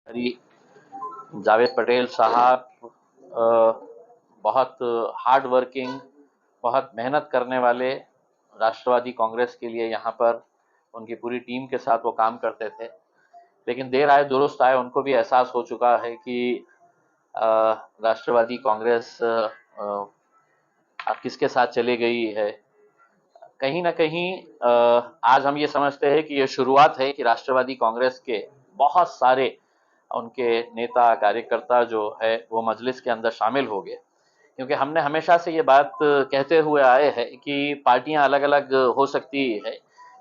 हरी जावेद पटेल साहब बहुत hard working, बहुत मेहनत करने वाले राष्ट्रवादी कांग्रेस के लिए यहाँ पर उनकी पूरी टीम के साथ वो काम करते थे। लेकिन देर आए दुरुस्त आए, उनको भी एहसास हो चुका है कि राष्ट्रवादी कांग्रेस किसके साथ चली गई है। कहीं ना कहीं आज हम ये समझते हैं कि ये शुरुआत है कि राष्ट्रवादी कांग्रेस के बहुत सारे उनके नेता कार्यकर्ता जो है वो मजलिस के अंदर शामिल हो गए, क्योंकि हमने हमेशा से ये बात कहते हुए आए हैं कि पार्टियां अलग अलग हो सकती है,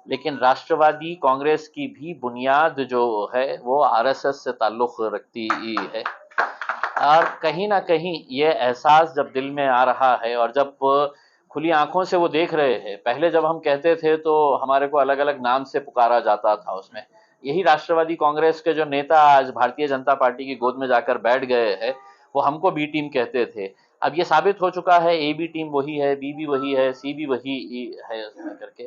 लेकिन राष्ट्रवादी कांग्रेस की भी बुनियाद जो है वो आरएसएस से ताल्लुक रखती ही है। और कहीं ना कहीं ये एहसास जब दिल में आ रहा है और जब खुली आंखों से वो देख रहे हैं, पहले जब हम कहते थे तो हमारे को अलग अलग नाम से पुकारा जाता था, उसमें यही राष्ट्रवादी कांग्रेस के जो नेता आज भारतीय जनता पार्टी की गोद में जाकर बैठ गए हैं वो हमको बी टीम कहते थे। अब ये साबित हो चुका है ए बी टीम वही है, बी भी वही है, सी भी वही है उसमें करके।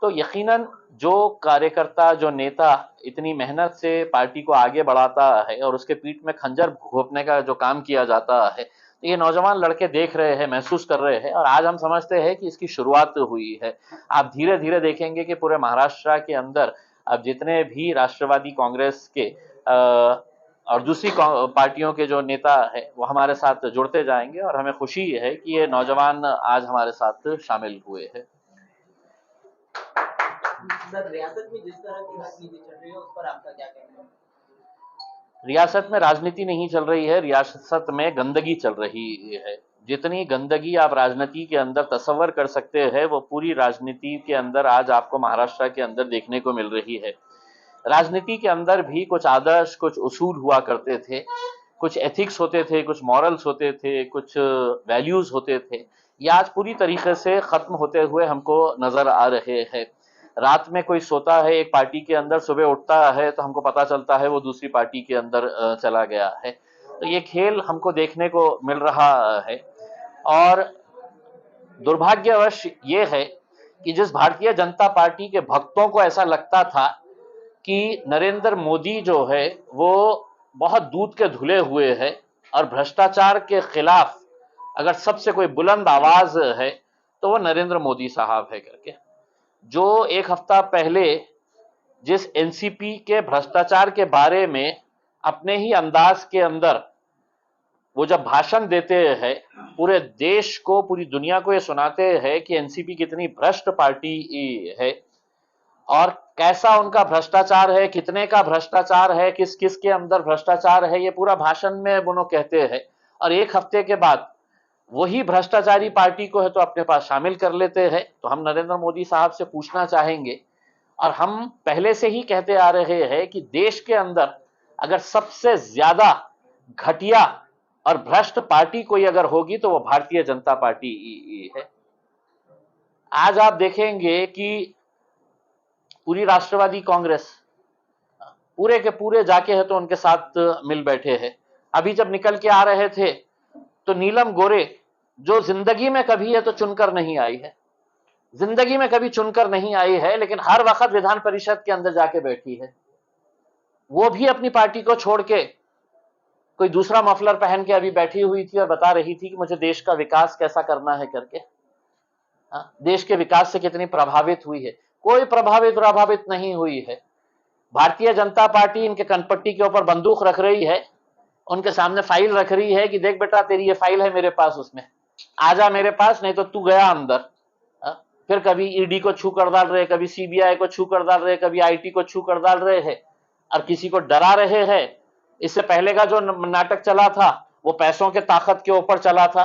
तो यकीनन जो कार्यकर्ता, जो नेता इतनी मेहनत से पार्टी को आगे बढ़ाता है और उसके पीठ में खंजर घोंपने का जो काम किया जाता है, तो ये नौजवान लड़के देख रहे हैं, महसूस कर रहे हैं, और आज हम समझते हैं कि इसकी शुरुआत हुई है। आप धीरे धीरे देखेंगे कि पूरे महाराष्ट्र के अंदर अब जितने भी राष्ट्रवादी कांग्रेस के और दूसरी पार्टियों के जो नेता है वो हमारे साथ जुड़ते जाएंगे, और हमें खुशी है कि ये नौजवान आज हमारे साथ शामिल हुए हैं। सर, रियासत में जिस तरह की राजनीति चल रही है उस पर आपका क्या कहना है? रियासत में राजनीति नहीं चल रही है, रियासत में गंदगी चल रही है। जितनी गंदगी आप राजनीति के अंदर तस्वर कर सकते हैं वो पूरी राजनीति के अंदर आज आपको महाराष्ट्र के अंदर देखने को मिल रही है। राजनीति के अंदर भी कुछ आदर्श, कुछ उसूल हुआ करते थे, कुछ एथिक्स होते थे, कुछ मॉरल्स होते थे, कुछ वैल्यूज होते थे, ये आज पूरी तरीके से खत्म होते हुए हमको नजर आ रहे हैं। रात में कोई सोता है एक पार्टी के अंदर, सुबह उठता है तो हमको पता चलता है वो दूसरी पार्टी के अंदर चला गया है। तो ये खेल हमको देखने को मिल रहा है, और दुर्भाग्यवश ये है कि जिस भारतीय जनता पार्टी के भक्तों को ऐसा लगता था कि नरेंद्र मोदी जो है वो बहुत दूध के धुले हुए है और भ्रष्टाचार के खिलाफ अगर सबसे कोई बुलंद आवाज है तो वो नरेंद्र मोदी साहब है करके, जो एक हफ्ता पहले जिस एनसीपी के भ्रष्टाचार के बारे में अपने ही अंदाज के अंदर वो जब भाषण देते हैं, पूरे देश को, पूरी दुनिया को ये सुनाते हैं कि एनसीपी कितनी भ्रष्ट पार्टी है और कैसा उनका भ्रष्टाचार है, कितने का भ्रष्टाचार है, किस किस के अंदर भ्रष्टाचार है, ये पूरा भाषण में वो कहते हैं। और एक हफ्ते के बाद वही भ्रष्टाचारी पार्टी को है तो अपने पास शामिल कर लेते हैं। तो हम नरेंद्र मोदी साहब से पूछना चाहेंगे, और हम पहले से ही कहते आ रहे हैं कि देश के अंदर अगर सबसे ज्यादा घटिया और भ्रष्ट पार्टी कोई अगर होगी तो वो भारतीय जनता पार्टी है। आज आप देखेंगे कि पूरी राष्ट्रवादी कांग्रेस पूरे के पूरे जाके है तो उनके साथ मिल बैठे हैं। अभी जब निकल के आ रहे थे तो नीलम गोरे, जो जिंदगी में कभी है तो चुनकर नहीं आई है, जिंदगी में कभी चुनकर नहीं आई है, लेकिन हर वक्त विधान परिषद के अंदर जाके बैठी है। वो भी अपनी पार्टी को छोड़ के कोई दूसरा मफलर पहन के अभी बैठी हुई थी और बता रही थी कि मुझे देश का विकास कैसा करना है करके। देश के विकास से कितनी प्रभावित हुई है। कोई प्रभावित नहीं हुई है। भारतीय जनता पार्टी इनके कनपट्टी के ऊपर बंदूक रख रही है, उनके सामने फाइल रख रही है कि देख बेटा तेरी ये फाइल है मेरे पास, उसमें आजा मेरे पास, नहीं तो तू गया अंदर। फिर कभी ईडी को छू कर डाल रहे, कभी सीबीआई को छू कर डाल रहे, कभी आईटी को छू कर डाल रहे हैं और किसी को डरा रहे हैं। इससे पहले का जो नाटक चला था वो पैसों के ताकत के ऊपर चला था,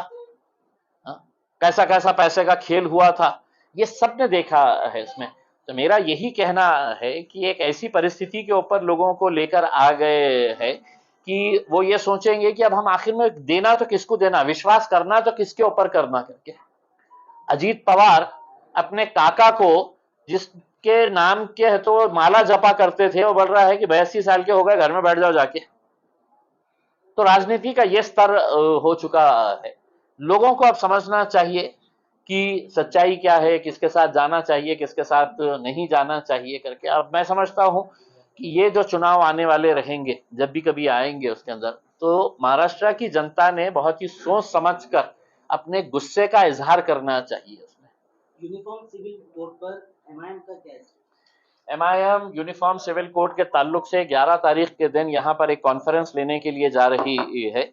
कैसा कैसा पैसे का खेल हुआ था, ये सबने देखा है इसमें। तो मेरा यही कहना है कि एक ऐसी परिस्थिति के ऊपर लोगों को लेकर आ गए हैं कि वो ये सोचेंगे कि अब हम आखिर में देना तो किसको देना, विश्वास करना तो किसके ऊपर करना करके। अजीत पवार अपने काका को, जिसके नाम के तो माला जपा करते थे, वो बोल रहा है कि 82 साल के हो गए, घर में बैठ जाओ जाके। तो राजनीति का ये स्तर हो चुका है। लोगों को अब समझना चाहिए कि सच्चाई क्या है, किसके साथ जाना चाहिए, किसके साथ नहीं जाना चाहिए करके। अब मैं समझता हूं कि ये जो चुनाव आने वाले रहेंगे, जब भी कभी आएंगे उसके अंदर, तो महाराष्ट्र की जनता ने बहुत ही सोच समझकर अपने गुस्से का इजहार करना चाहिए उसमें। यूनिफॉर्म सिविल कोड पर एमआईएम का क्या है? एमआईएम यूनिफॉर्म सिविल कोड के ताल्लुक से 11 तारीख के दिन यहाँ पर एक कॉन्फ्रेंस लेने के लिए जा रही है।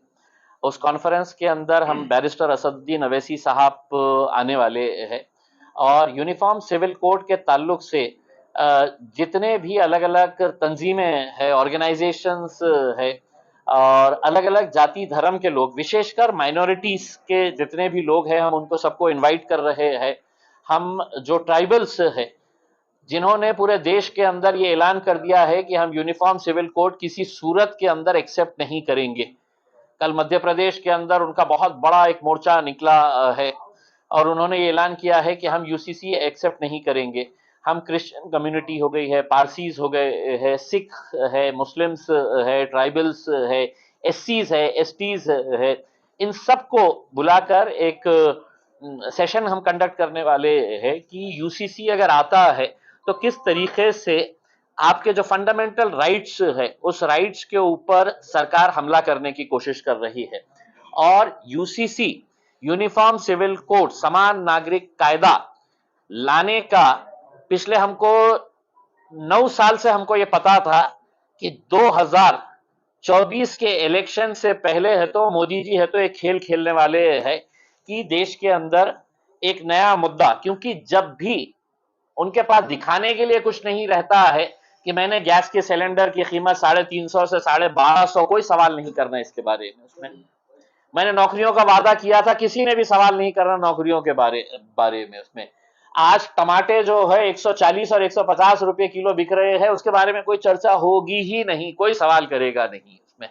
उस कॉन्फ्रेंस के अंदर हम बैरिस्टर असदुद्दीन अवैसी साहब आने वाले हैं, और यूनिफॉर्म सिविल कोड के ताल्लुक से जितने भी अलग अलग तंजीमें हैं, ऑर्गेनाइजेशंस है, और अलग अलग जाति धर्म के लोग, विशेषकर माइनॉरिटीज के जितने भी लोग हैं, हम उनको सबको इनवाइट कर रहे हैं। हम जो ट्राइबल्स है, जिन्होंने पूरे देश के अंदर ये ऐलान कर दिया है कि हम यूनिफॉर्म सिविल कोड किसी सूरत के अंदर एक्सेप्ट नहीं करेंगे। कल मध्य प्रदेश के अंदर उनका बहुत बड़ा एक मोर्चा निकला है, और उन्होंने ये ऐलान किया है कि हम यूसीसी एक्सेप्ट नहीं करेंगे। हम क्रिश्चियन कम्युनिटी हो गई है, पारसीज हो गए है, सिख है, मुस्लिम्स है, ट्राइबल्स है, एससीज है, एसटीज है, इन सबको बुलाकर एक सेशन हम कंडक्ट करने वाले हैं कि यूसीसी अगर आता है तो किस तरीके से आपके जो फंडामेंटल राइट्स है, उस राइट्स के ऊपर सरकार हमला करने की कोशिश कर रही है। और यूसीसी यूनिफॉर्म सिविल कोड, समान नागरिक कायदा लाने का पिछले हमको 9 साल से हमको ये पता था कि 2024 के इलेक्शन से पहले है तो मोदी जी है तो एक खेल खेलने वाले है कि देश के अंदर एक नया मुद्दा, क्योंकि जब भी उनके पास दिखाने के लिए कुछ नहीं रहता है कि मैंने गैस के सिलेंडर की कीमत 350 से 1250, कोई सवाल नहीं करना इसके बारे में। उसमें मैंने नौकरियों का वादा किया था, किसी ने भी सवाल नहीं करना नौकरियों के बारे में। उसमें आज टमाटे जो है 140 और 150 रुपए किलो बिक रहे हैं, उसके बारे में कोई चर्चा होगी ही नहीं, कोई सवाल करेगा नहीं उसमें।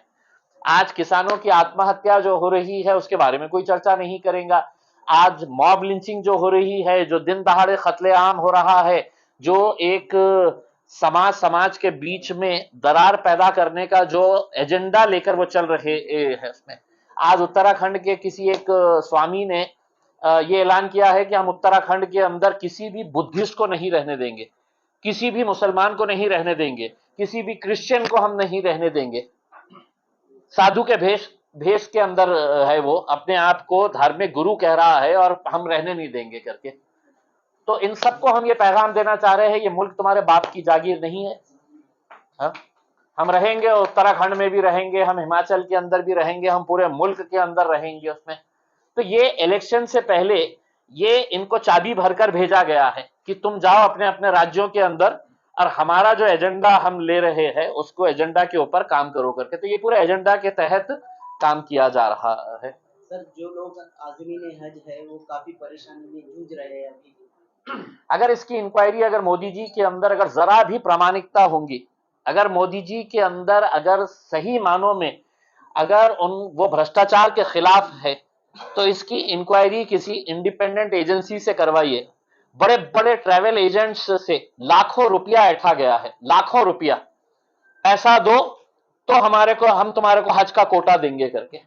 आज किसानों की आत्महत्या जो हो रही है उसके बारे में कोई चर्चा नहीं करेगा। आज मॉब लिंचिंग जो हो रही है, जो दिन दहाड़े कत्लेआम हो रहा है, जो एक समाज के बीच में दरार पैदा करने का जो एजेंडा लेकर वो चल रहे हैं उसमें। आज उत्तराखंड के किसी एक स्वामी ने ये ऐलान किया है कि हम उत्तराखंड के अंदर किसी भी बुद्धिस्ट को नहीं रहने देंगे, किसी भी मुसलमान को नहीं रहने देंगे, किसी भी क्रिश्चियन को हम नहीं रहने देंगे। साधु के भेष के अंदर है, वो अपने आप को धार्मिक गुरु कह रहा है और हम रहने नहीं देंगे करके। तो इन सबको हम ये पैगाम देना चाह रहे हैं, ये मुल्क तुम्हारे बाप की जागीर नहीं है। हा? हम रहेंगे, उत्तराखंड में भी रहेंगे, हम हिमाचल के अंदर भी रहेंगे, हम पूरे मुल्क के अंदर रहेंगे उसमें। तो ये इलेक्शन से पहले ये इनको चाबी भरकर भेजा गया है कि तुम जाओ अपने अपने राज्यों के अंदर और हमारा जो एजेंडा हम ले रहे हैं उसको एजेंडा के ऊपर काम करो करके। तो ये पूरे एजेंडा के तहत काम किया जा रहा है। सर, जो लोग आज़मीन हज है वो काफी परेशानी में जूझ रहे हैं अभी। अगर इसकी इंक्वायरी अगर मोदी जी के अंदर अगर जरा भी प्रामाणिकता होंगी, अगर मोदी जी के अंदर अगर सही मानों में अगर वो भ्रष्टाचार के खिलाफ है, तो इसकी इंक्वायरी किसी इंडिपेंडेंट एजेंसी से करवाइए। बड़े बड़े ट्रैवल एजेंट्स से लाखों रुपया ऐठा गया है, लाखों रुपया। पैसा दो तो हम तुम्हारे को हज का कोटा देंगे करके।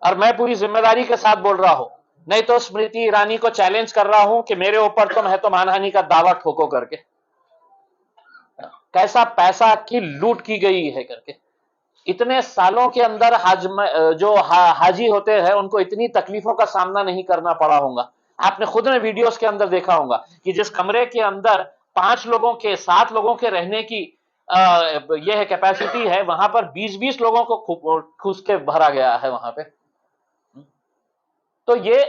और मैं पूरी जिम्मेदारी के साथ बोल रहा हूं, नहीं तो स्मृति ईरानी को चैलेंज कर रहा हूं कि मेरे ऊपर तुम है तो मानहानि का दावा ठोको करके। कैसा पैसा की लूट की गई है करके। इतने सालों के अंदर जो हाजी होते हैं उनको इतनी तकलीफों का सामना नहीं करना पड़ा होगा। आपने खुद ने वीडियोस के अंदर देखा होगा कि जिस कमरे के अंदर 5 लोगों के 7 लोगों के रहने की यह कैपेसिटी है, वहां पर 20-20 लोगों को ठूस के भरा गया है वहां पे। तो ये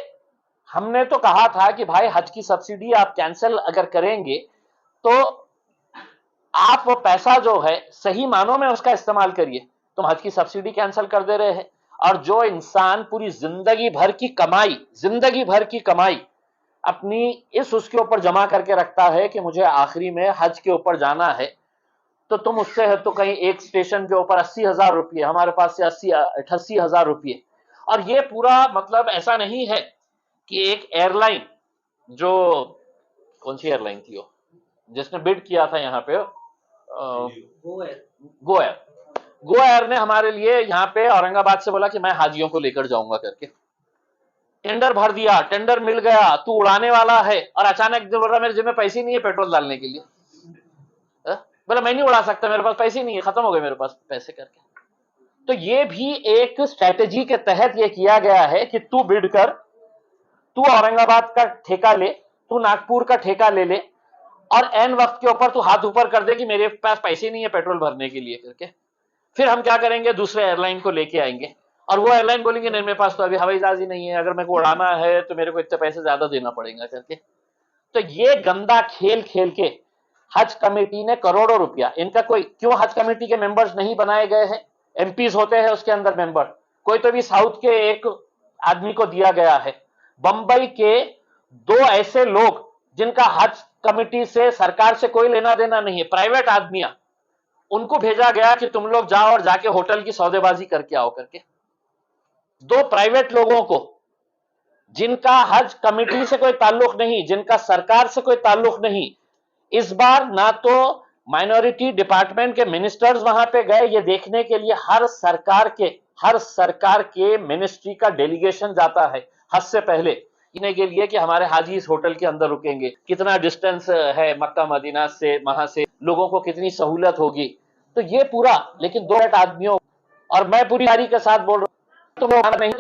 हमने तो कहा था कि भाई हज की सब्सिडी आप कैंसिल अगर करेंगे तो आप वो पैसा जो है सही मानों में उसका इस्तेमाल करिए। तुम हज की सब्सिडी कैंसिल कर दे रहे हैं, और जो इंसान पूरी जिंदगी भर की कमाई अपनी उसके ऊपर जमा करके रखता है कि मुझे आखिरी में हज के ऊपर जाना है, तो तुम उससे है तो कहीं एक स्टेशन के ऊपर 80,000 रुपये, हमारे पास से 88,000 रुपये। और ये पूरा मतलब ऐसा नहीं है कि एक एयरलाइन, जो कौन सी एयरलाइन थी वो जिसने बिड किया था यहाँ पे, गो एयर ने हमारे लिए यहाँ पे औरंगाबाद से बोला कि मैं हाजियों को लेकर जाऊंगा करके। टेंडर भर दिया, टेंडर मिल गया, तू उड़ाने वाला है, और अचानक बोल रहा मेरे जेब में पैसे नहीं है पेट्रोल डालने के लिए। बोला मैं नहीं उड़ा सकता, मेरे पास पैसे नहीं है, खत्म हो गए मेरे पास पैसे करके। तो ये भी एक स्ट्रैटेजी के तहत ये किया गया है कि तू बिड कर, तू औरंगाबाद का ठेका ले, तू नागपुर का ठेका ले ले, और एन वक्त के ऊपर तू हाथ ऊपर कर दे कि मेरे पास पैसे नहीं है पेट्रोल भरने के लिए करके। फिर हम क्या करेंगे, दूसरे एयरलाइन को लेके आएंगे, और वो एयरलाइन बोलेंगे नहीं मेरे पास तो अभी हवाई जहाज ही नहीं है, अगर मेरे को उड़ाना है तो मेरे को इतने पैसे ज्यादा देना पड़ेगा करके। तो ये गंदा खेल खेल के हज कमेटी ने करोड़ों रुपया, इनका कोई क्यों हज कमेटी के मेंबर्स नहीं बनाए गए हैं? एमपीज होते हैं उसके अंदर मेंबर, कोई तो भी साउथ के एक आदमी को दिया गया है। बंबई के दो ऐसे लोग जिनका हज कमेटी से सरकार से कोई लेना देना नहीं है, प्राइवेट आदमियां, उनको भेजा गया कि तुम लोग जाओ और जाके होटल की सौदेबाजी करके आओ करके। दो प्राइवेट लोगों को जिनका हज कमेटी से कोई ताल्लुक नहीं, जिनका सरकार से कोई ताल्लुक नहीं, इस बार ना तो माइनॉरिटी डिपार्टमेंट के मिनिस्टर्स वहां पे गए ये देखने के लिए, हर सरकार के मिनिस्ट्री का डेलीगेशन जाता है हज से पहले इन्हें के लिए कि हमारे हाजी इस होटल के अंदर रुकेंगे, कितना डिस्टेंस है मक्का मदीना से, वहां से लोगों को कितनी सहूलत होगी। तो ये पूरा, लेकिन दो आदमियों, और मैं पूरी तारीख के साथ बोल रहा हूं, तुम लोग नहीं तो